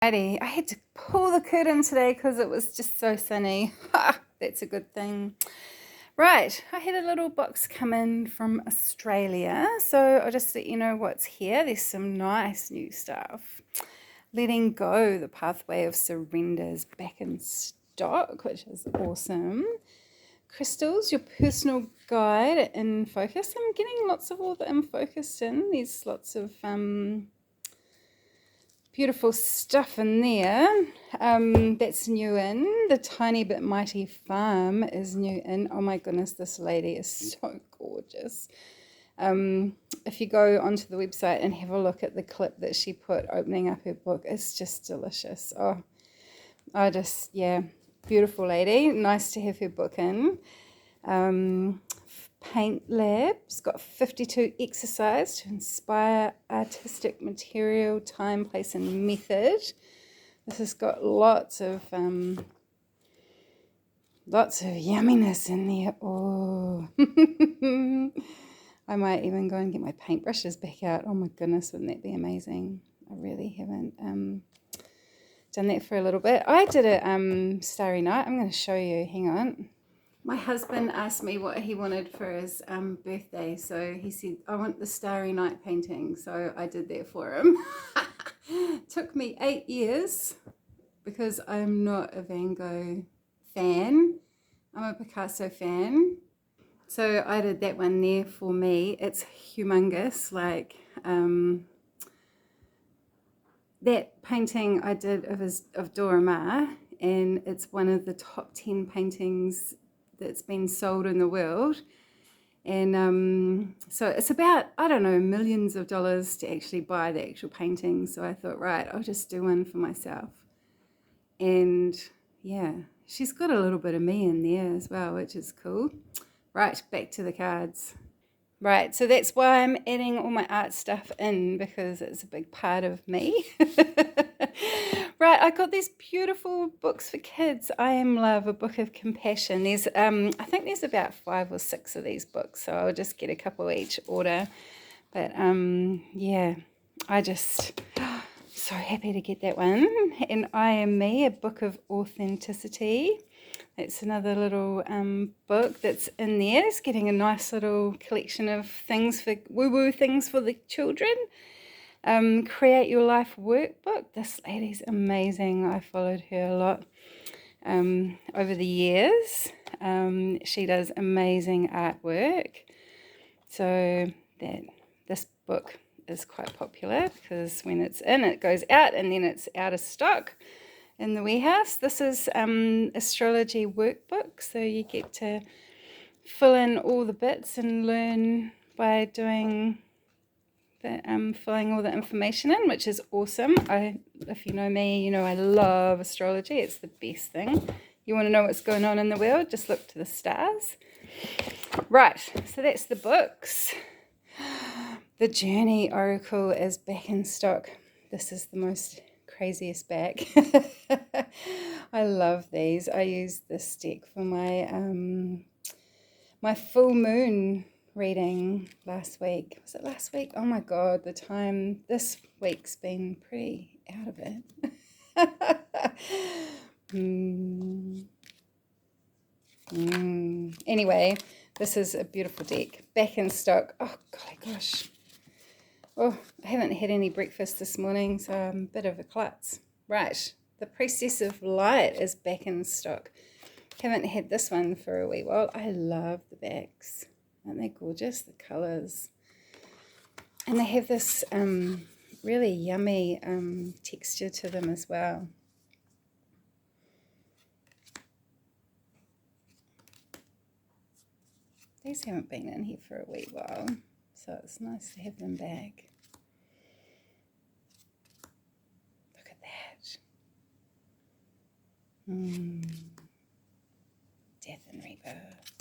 I had to pull the curtain today because it was just so sunny. That's a good thing. Right, I had a little box come in from Australia, so I'll just let you know what's here. There's some nice new stuff. Letting Go, the Pathway of Surrender is back in stock, which is awesome. Crystals, your personal guide in focus. I'm getting lots of all the in focus in. There's lots of beautiful stuff in there. That's new in. The Tiny Bit Mighty Farm is new in. Oh my goodness, this lady is so gorgeous. If you go onto the website and have a look at the clip that she put opening up her book, it's just delicious. Oh, yeah, beautiful lady. Nice to have her book in. Paint Lab's got 52 exercise to inspire artistic material, time, place, and method. This has got lots of yumminess in there. Oh, I might even go and get my paintbrushes back out. Oh my goodness, wouldn't that be amazing? I really haven't done that for a little bit. I did a Starry Night. I'm going to show you. Hang on. My husband asked me what he wanted for his birthday, so he said, I want the Starry Night painting, so I did that for him. Took me 8 years because I'm not a Van Gogh fan. I'm a Picasso fan. So I did that one there for me. It's humongous, like that painting I did of Dora Maar, and it's one of the top 10 paintings that's been sold in the world. And so it's about, I don't know, millions of dollars to actually buy the actual painting. So I thought, right, I'll just do one for myself. And yeah, she's got a little bit of me in there as well, which is cool. Right, back to the cards. Right, so that's why I'm adding all my art stuff in, because it's a big part of me. Right, I got these beautiful books for kids. I Am Love, a Book of Compassion. There's, I think there's about 5 or 6 of these books, so I'll just get a couple each order. But yeah, I just so happy to get that one. And I Am Me, a Book of Authenticity. It's another little book that's in there. It's getting a nice little collection of things for woo-woo things for the children. Create Your Life workbook. This lady's amazing. I followed her a lot over the years. She does amazing artwork. So this book is quite popular because when it's in, it goes out, and then it's out of stock in the warehouse. This is astrology workbook, so you get to fill in all the bits and learn by doing the filling all the information in, which is awesome. If you know me, you know I love astrology. It's the best thing. You want to know what's going on in the world, just look to the stars. Right, so that's the books. The Journey Oracle is back in stock. This is the most craziest bag. I love these. I used this deck for my my full moon reading last week. Was it last week? Oh my god, the time this week's been pretty out of it. Anyway, this is a beautiful deck. Back in stock. Oh golly gosh. Oh, I haven't had any breakfast this morning, so I'm a bit of a klutz. Right, the Priestess of Light is back in stock. Haven't had this one for a wee while. I love the backs. Aren't they gorgeous? The colours. And they have this really yummy texture to them as well. These haven't been in here for a wee while, so it's nice to have them back. Look at that. Death and Rebirth.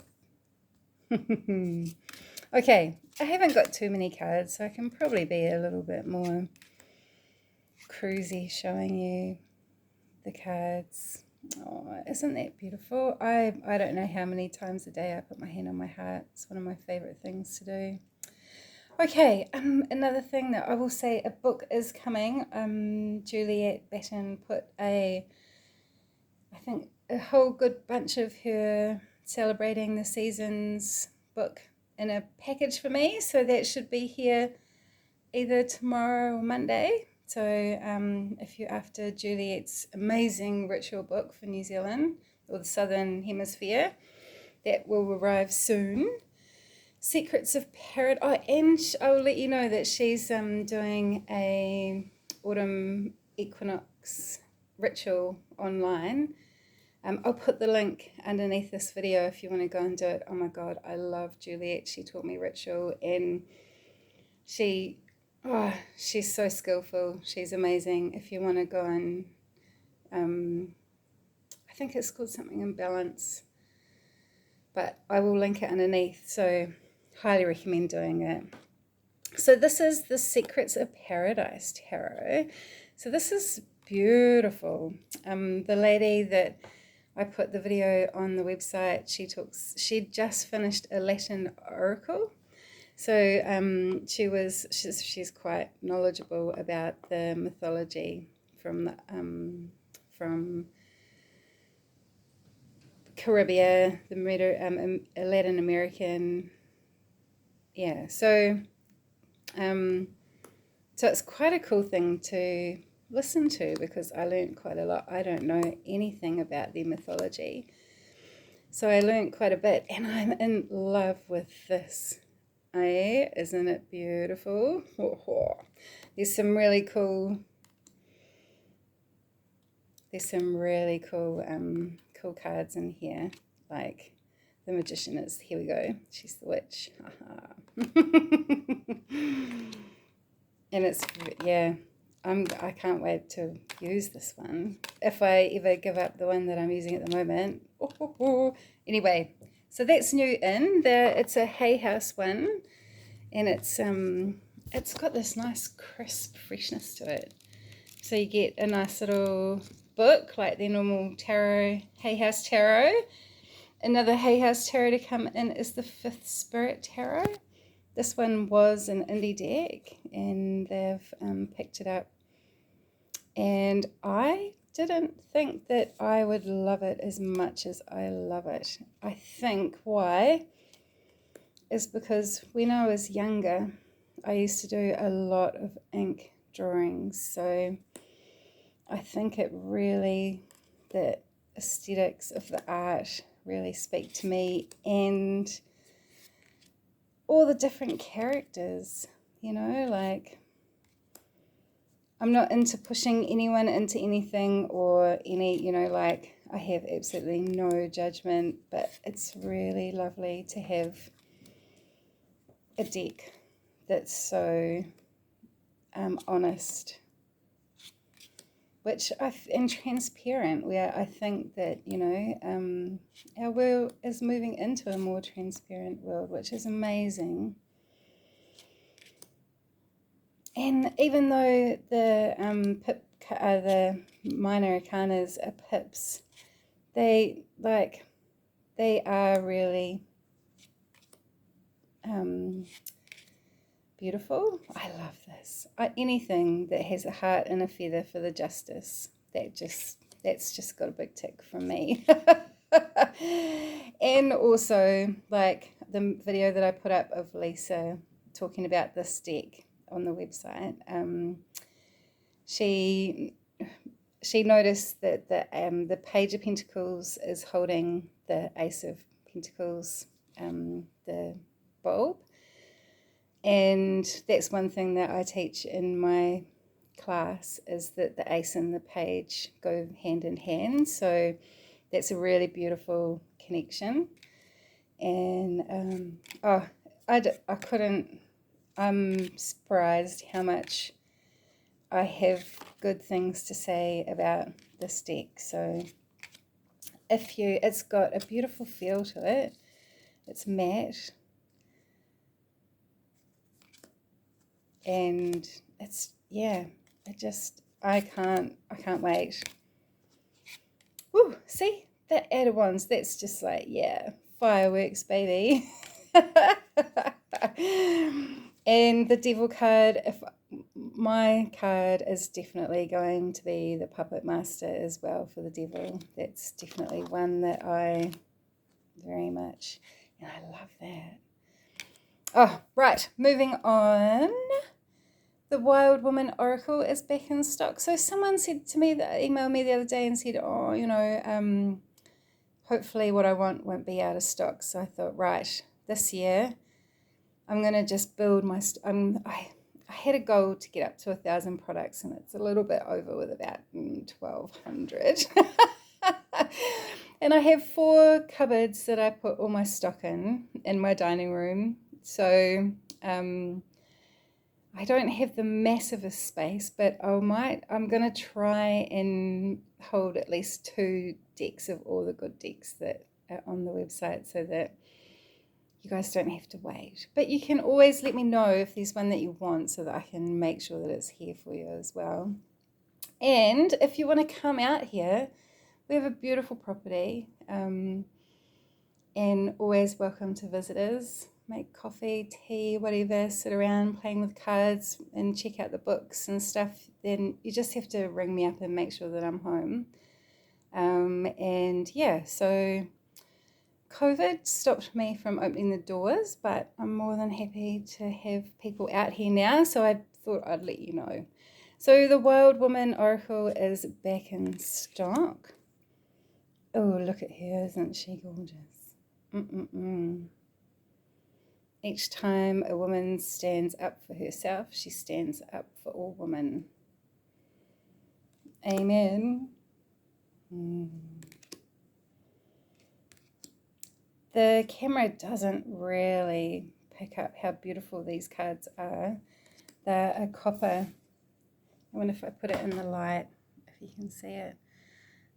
Okay, I haven't got too many cards, so I can probably be a little bit more cruisy showing you the cards. Oh, isn't that beautiful? I don't know how many times a day I put my hand on my heart. It's one of my favorite things to do. Okay, another thing that I will say, a book is coming. Juliet Batten put I think a whole good bunch of her celebrating the seasons book in a package for me, so that should be here either tomorrow or Monday. So if you're after Juliet's amazing ritual book for New Zealand or the Southern Hemisphere, that will arrive soon. Secrets of Paradise. Oh, and I will let you know that she's doing a autumn equinox ritual online. I'll put the link underneath this video if you want to go and do it. Oh my God, I love Juliet. She taught me ritual, and she's so skillful. She's amazing. If you want to go and, I think it's called something in balance, but I will link it underneath. So highly recommend doing it. So this is the Secrets of Paradise Tarot. So this is beautiful. The lady that I put the video on the website, she just finished a Latin oracle. So she's quite knowledgeable about the mythology from Caribbean, the Latin American. Yeah, so it's quite a cool thing to listen to, because I learned quite a lot. I don't know anything about their mythology, so I learned quite a bit, and I'm in love with this. Isn't it beautiful? There's some really cool cool cards in here, like the Magician is, here we go, she's the witch. And it's, yeah, I can't wait to use this one if I ever give up the one that I'm using at the moment. Anyway, so that's new in there. It's a Hay House one, and it's got this nice crisp freshness to it. So you get a nice little book like the normal tarot, Hay House Tarot. Another Hay House Tarot to come in is the Fifth Spirit Tarot. This one was an indie deck, and they've picked it up. And I didn't think that I would love it as much as I love it. I think why is because when I was younger, I used to do a lot of ink drawings. So I think the aesthetics of the art really speak to me, and all the different characters, like I'm not into pushing anyone into anything or like I have absolutely no judgment, but it's really lovely to have a deck that's so honest, and transparent, where I think that, our world is moving into a more transparent world, which is amazing. And even though the minor arcanas are pips, they are really beautiful. I love this. Anything that has a heart and a feather for the justice, that's just got a big tick from me. And also, like the video that I put up of Lisa talking about this deck on the website, she noticed that the Page of Pentacles is holding the Ace of Pentacles, the bulb. And that's one thing that I teach in my class, is that the ace and the page go hand in hand. So that's a really beautiful connection. And I'm surprised how much I have good things to say about this deck. So it's got a beautiful feel to it. It's matte. And it's, I can't wait. Woo, see, that Eight of Wands, that's just like, fireworks, baby. And the devil card, if my card is definitely going to be the Puppet Master as well for the devil. That's definitely one that I very much, and I love that. Oh, right, moving on. The Wild Woman Oracle is back in stock. So someone said to me, that emailed me the other day and said, oh, hopefully what I want won't be out of stock. So I thought, right, this year I'm going to just build my, I had a goal to get up to 1,000 products, and it's a little bit over with about 1,200. And I have 4 cupboards that I put all my stock in my dining room. So I don't have the massivest space, but I'm going to try and hold at least 2 decks of all the good decks that are on the website, so that you guys don't have to wait. But you can always let me know if there's one that you want, so that I can make sure that it's here for you as well. And if you want to come out here, we have a beautiful property, and always welcome to visitors. Make coffee, tea, whatever, sit around playing with cards and check out the books and stuff. Then you just have to ring me up and make sure that I'm home. And yeah, so COVID stopped me from opening the doors, but I'm more than happy to have people out here now, so I thought I'd let you know. So the Wild Woman Oracle is back in stock. Oh, look at her, isn't she gorgeous? Each time a woman stands up for herself, she stands up for all women. Amen. The camera doesn't really pick up how beautiful these cards are. They're a copper. I wonder if I put it in the light, if you can see it.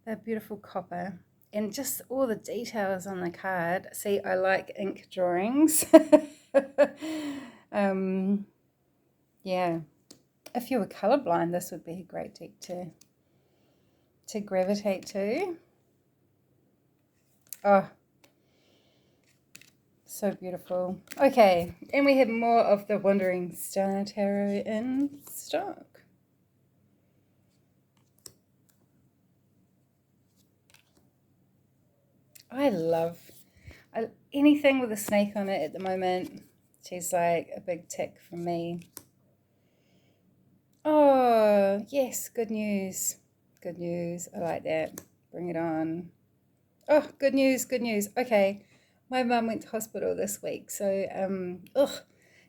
They're beautiful copper. And just all the details on the card. See, I like ink drawings. Yeah. If you were colorblind, this would be a great deck to gravitate to. Oh, so beautiful. Okay, and we have more of the Wandering Star Tarot in stock. I love anything with a snake on it at the moment. She's like a big tick for me. Oh, yes, good news. Good news. I like that. Bring it on. Oh, good news, good news. Okay, my mum went to hospital this week, so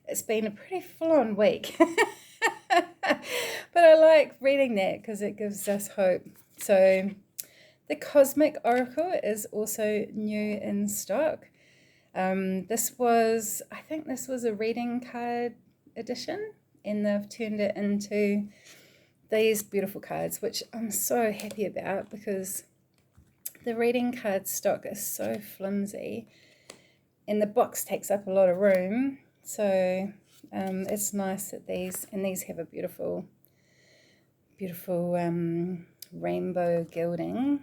it's been a pretty full-on week. But I like reading that because it gives us hope. So the Cosmic Oracle is also new in stock. I think this was a reading card edition, and they've turned it into these beautiful cards, which I'm so happy about, because the reading card stock is so flimsy and the box takes up a lot of room. So it's nice that these have a beautiful rainbow gilding,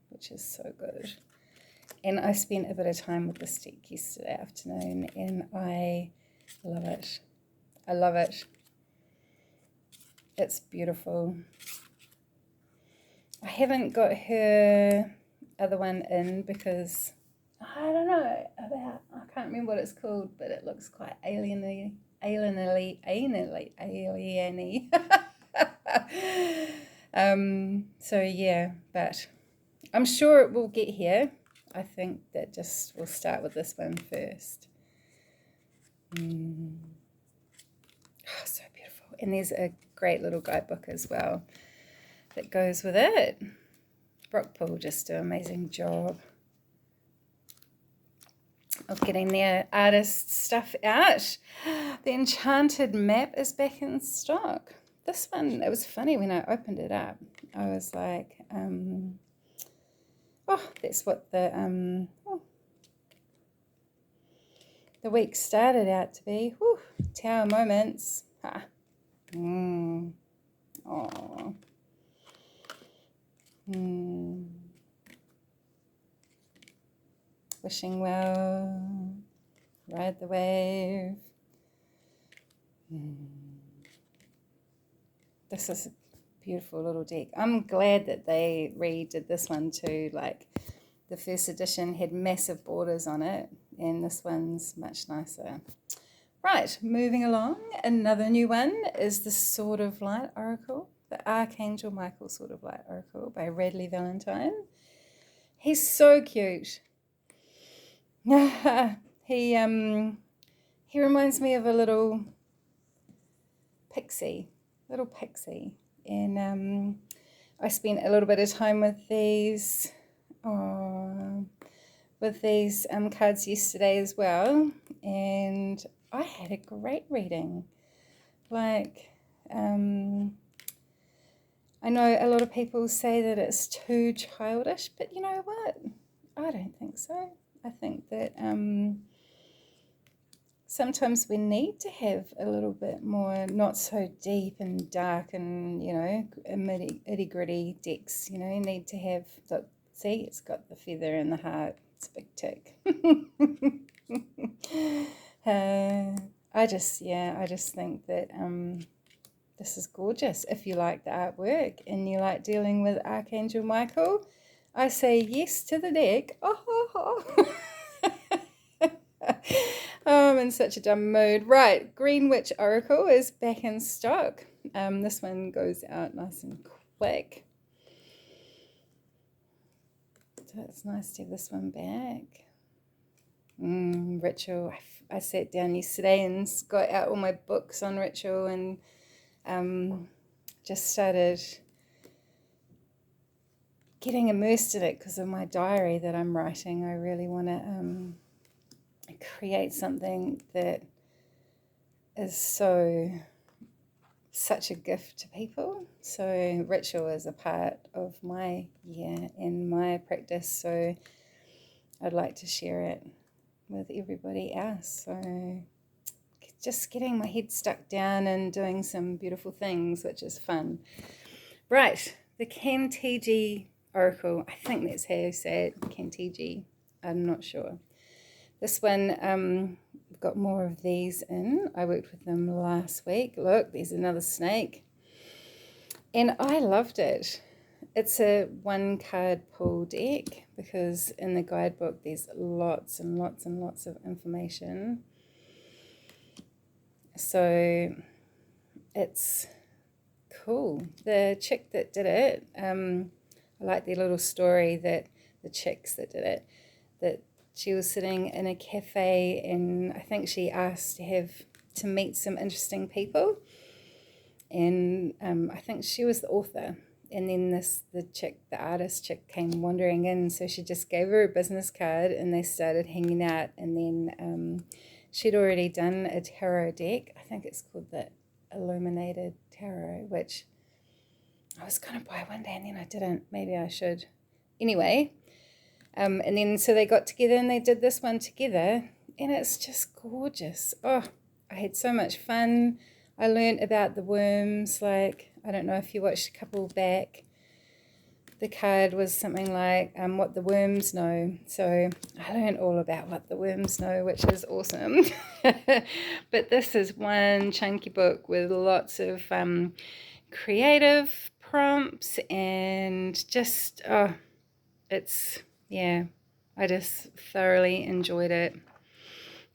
which is so good. And I spent a bit of time with this deck yesterday afternoon, and I love it. I love it. It's beautiful. I haven't got her other one in because I don't know about, I can't remember what it's called, but it looks quite alieny. So yeah, but I'm sure it will get here. I think that just we'll start with this one first. Oh, so beautiful. And there's a great little guidebook as well that goes with it. Brockpool just do an amazing job of getting their artist stuff out. The Enchanted Map is back in stock. This one, it was funny when I opened it up. I was like, that's what the week started out to be. Whew, Tower moments. Ha. Oh. Wishing well. Ride the wave. This is a beautiful little deck. I'm glad that they redid this one too. Like the first edition had massive borders on it, and this one's much nicer. Right, moving along. Another new one is the Sword of Light Oracle, the Archangel Michael Sword of Light Oracle by Radley Valentine. He's so cute. He reminds me of a little pixie, and I spent a little bit of time with these cards yesterday as well, and I had a great reading. Like, I know a lot of people say that it's too childish, but you know what? I don't think so. I think that sometimes we need to have a little bit more, not so deep and dark and, itty-gritty decks. You need to have, look, see, it's got the feather and the heart. It's a big tick. I just think that this is gorgeous. If you like the artwork and you like dealing with Archangel Michael, I say yes to the deck. I'm in such a dumb mood. Right, Green Witch Oracle is back in stock. This one goes out nice and quick. So it's nice to have this one back. Ritual. I sat down yesterday and got out all my books on ritual and just started getting immersed in it because of my diary that I'm writing. I really want to create something that is such a gift to people. So ritual is a part of my year and my practice, so I'd like to share it with everybody else. So just getting my head stuck down and doing some beautiful things, which is fun. Right, the Kantiji Oracle. I think that's how you say it, Kantiji. I'm not sure. This one, got more of these in. I worked with them last week. Look, there's another snake. And I loved it. It's a one card pull deck because in the guidebook there's lots and lots and lots of information. So it's cool. The chick that did it, I like the little story that the chicks that did it, that she was sitting in a cafe and I think she asked to meet some interesting people. And I think she was the author. And then the artist chick came wandering in. So she just gave her a business card and they started hanging out. And then she'd already done a tarot deck. I think it's called the Illuminated Tarot, which I was going to buy one day and then I didn't. Maybe I should. Anyway, and then so they got together and they did this one together. And it's just gorgeous. Oh, I had so much fun. I learned about the worms, like, I don't know if you watched a couple back. The card was something like what the worms know. So I learned all about what the worms know, which is awesome. But this is one chunky book with lots of creative prompts and just, I just thoroughly enjoyed it.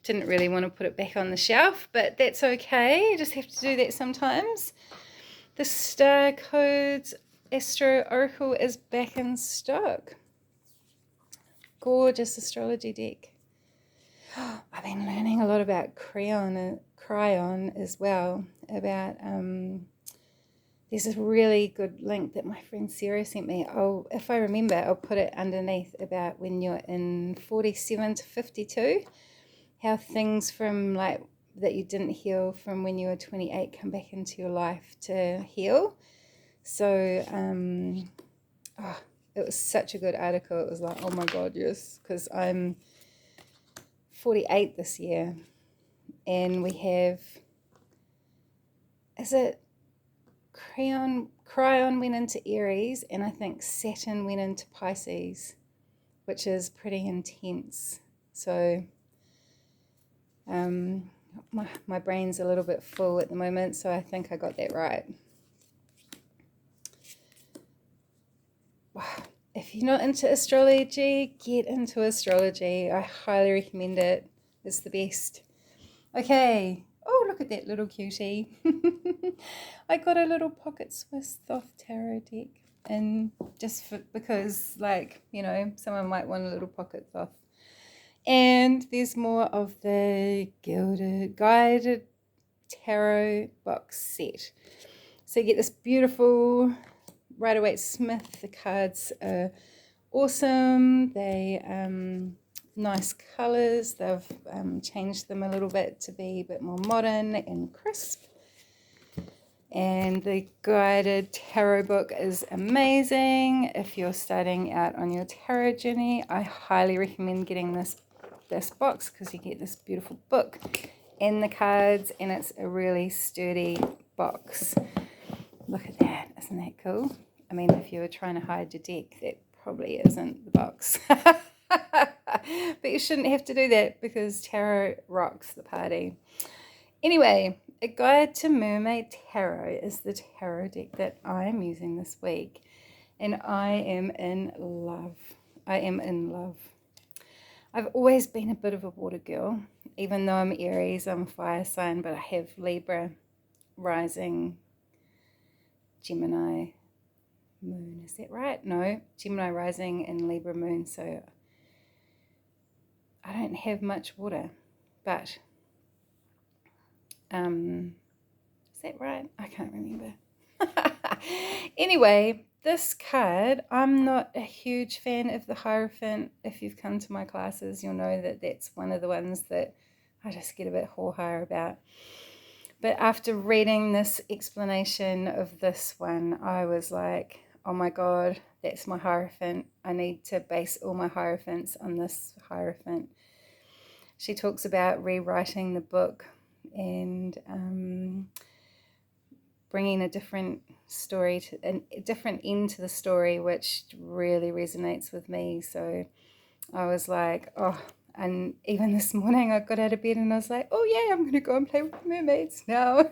Didn't really want to put it back on the shelf, but that's okay. You just have to do that sometimes. The Star Codes Astro Oracle is back in stock. Gorgeous astrology deck. I've been learning a lot about Cryon as well. About there's a really good link that my friend Sarah sent me. If I remember, I'll put it underneath about when you're in 47 to 52. How things from like that you didn't heal from when you were 28 come back into your life to heal. So it was such a good article. It was like, oh my God, yes, because I'm 48 this year and we have, is it Cryon went into Aries and I think Saturn went into Pisces, which is pretty intense. So my brain's a little bit full at the moment, so I think I got that right. Wow. If you're not into astrology, get into astrology. I highly recommend it. It's the best. Okay. Oh, look at that little cutie. I got a little Pocket Swiss Thoth tarot deck, and just because, like, you know, someone might want a little Pocket Thoth. And there's more of the Gilded Guided Tarot box set. So you get this beautiful Rider-Waite-Smith. The cards are awesome. They nice colors. They've changed them a little bit to be a bit more modern and crisp. And the guided tarot book is amazing. If you're starting out on your tarot journey, I highly recommend getting this box, because you get this beautiful book and the cards, and it's a really sturdy box. Look at that. Isn't that cool? I mean, if you were trying to hide your deck, that probably isn't the box. But you shouldn't have to do that, because tarot rocks the party. Anyway, A Guide to Mermaid Tarot is the tarot deck that I am using this week, and I am in love. I am in love. I've always been a bit of a water girl, even though I'm Aries, I'm fire sign, but I have Libra rising, Gemini moon. Is that right? No, Gemini rising and Libra moon, so I don't have much water, but is that right? I can't remember. Anyway, this card, I'm not a huge fan of the Hierophant. If you've come to my classes, you'll know that that's one of the ones that I just get a bit ho-ha about. But after reading this explanation of this one, I was like, oh my God, that's my Hierophant. I need to base all my Hierophants on this Hierophant. She talks about rewriting the book and bringing a different story, a different end to the story, which really resonates with me. So I was like, oh, and even this morning I got out of bed and I was like, oh yeah, I'm going to go and play with mermaids now.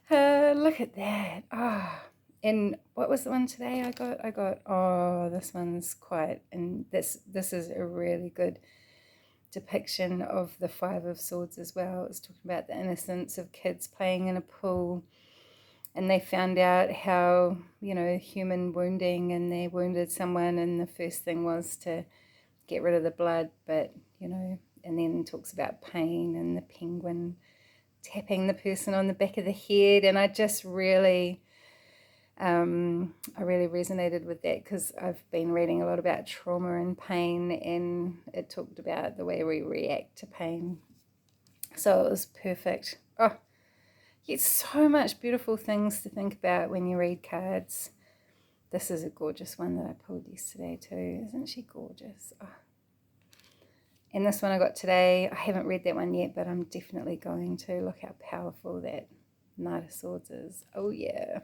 Look at that. Oh, and what was the one today I got, oh, this one's quite, and this is a really good depiction of the Five of Swords as well. It's talking about the innocence of kids playing in a pool, and they found out how, you know, human wounding, and they wounded someone, and the first thing was to get rid of the blood, but, you know, and then talks about pain and the penguin tapping the person on the back of the head, and I just really I really resonated with that, because I've been reading a lot about trauma and pain, and it talked about the way we react to pain. So it was perfect. Oh, you get so much beautiful things to think about when you read cards. This is a gorgeous one that I pulled yesterday too. Isn't she gorgeous? Oh. And this one I got today, I haven't read that one yet, but I'm definitely going to. Look how powerful that Knight of Swords is. Oh yeah.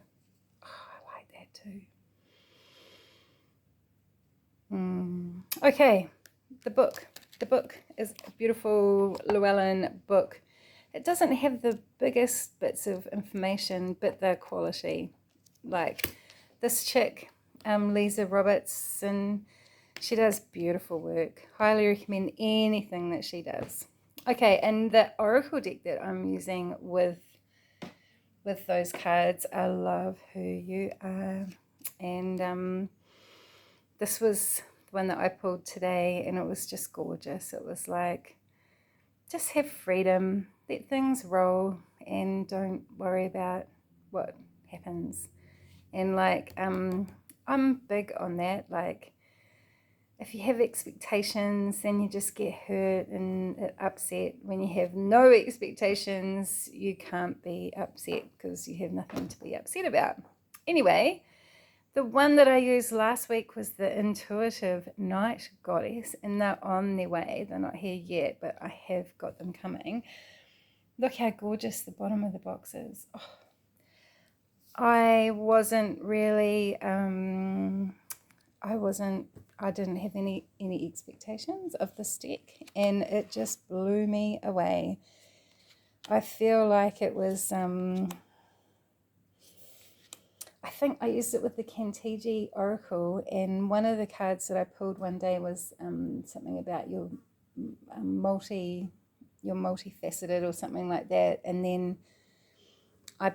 Too. Okay, the book is a beautiful Llewellyn book. It doesn't have the biggest bits of information, but the quality. Like this chick, Lisa Robertson, she does beautiful work. Highly recommend anything that she does. Okay, and the oracle deck that I'm using with those cards, I Love Who You Are. And this was the one that I pulled today, and it was just gorgeous. It was like, just have freedom, let things roll, and don't worry about what happens. And like, I'm big on that. Like, if you have expectations, then you just get hurt and upset. When you have no expectations, you can't be upset, because you have nothing to be upset about. Anyway, the one that I used last week was the Intuitive Night Goddess, and they're on their way. They're not here yet, but I have got them coming. Look how gorgeous the bottom of the box is. Oh. I wasn't really... I didn't have any expectations of this deck, and it just blew me away. I feel like it was, I think I used it with the Kantiji Oracle, and one of the cards that I pulled one day was something about your multifaceted or something like that. And then I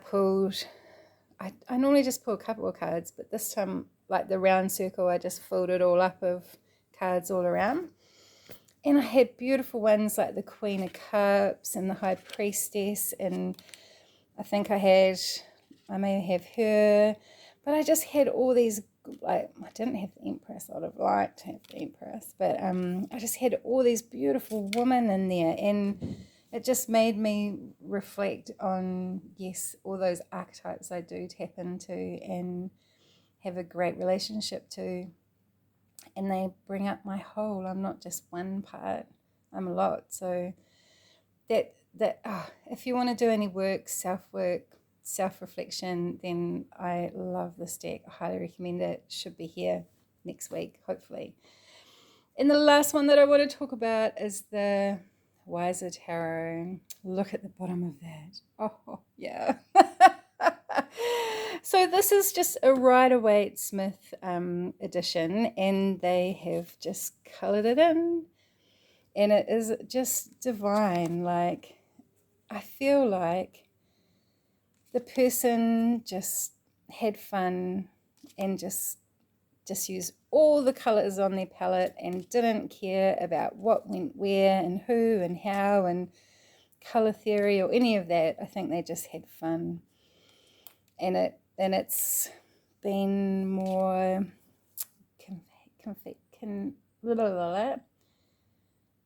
normally just pull a couple of cards, but this time, like the round circle, I just filled it all up of cards all around. And I had beautiful ones like the Queen of Cups and the High Priestess, and I think I may have her, but I just had all these, like, I didn't have the Empress. I'd have liked to have the Empress, but I just had all these beautiful women in there, and it just made me reflect on, yes, all those archetypes I do tap into and have a great relationship to, and they bring up my whole. I'm not just one part, I'm a lot. So that if you want to do any work, self-reflection, then I love this deck. I highly recommend it. Should be here next week, hopefully. And the last one that I want to talk about is the Wiser Tarot. Look at the bottom of that. Oh, yeah. So this is just a Rider-Waite-Smith edition, and they have just colored it in, and it is just divine. Like, I feel like the person just had fun and just used all the colors on their palette and didn't care about what went where and who and how and color theory or any of that. I think they just had fun, and it's been more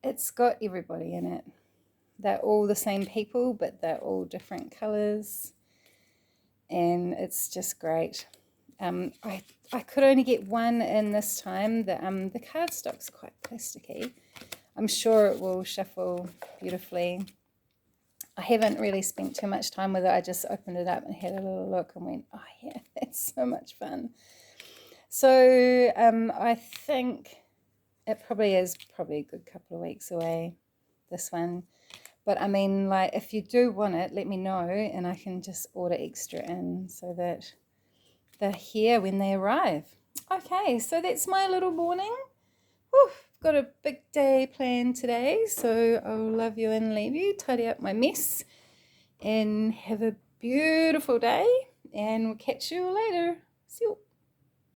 it's got everybody in it. They're all the same people, but they're all different colors, and it's just great. I could only get one in this time. The cardstock's quite plasticky. I'm sure it will shuffle beautifully. I haven't really spent too much time with it. I just opened it up and had a little look and went, oh yeah, that's so much fun. So I think it probably is a good couple of weeks away, this one. But I mean, like, if you do want it, let me know, and I can just order extra in so that they're here when they arrive. Okay, so that's my little morning. Whew, got a big day planned today, so I'll love you and leave you, tidy up my mess, and have a beautiful day, and we'll catch you later. See you.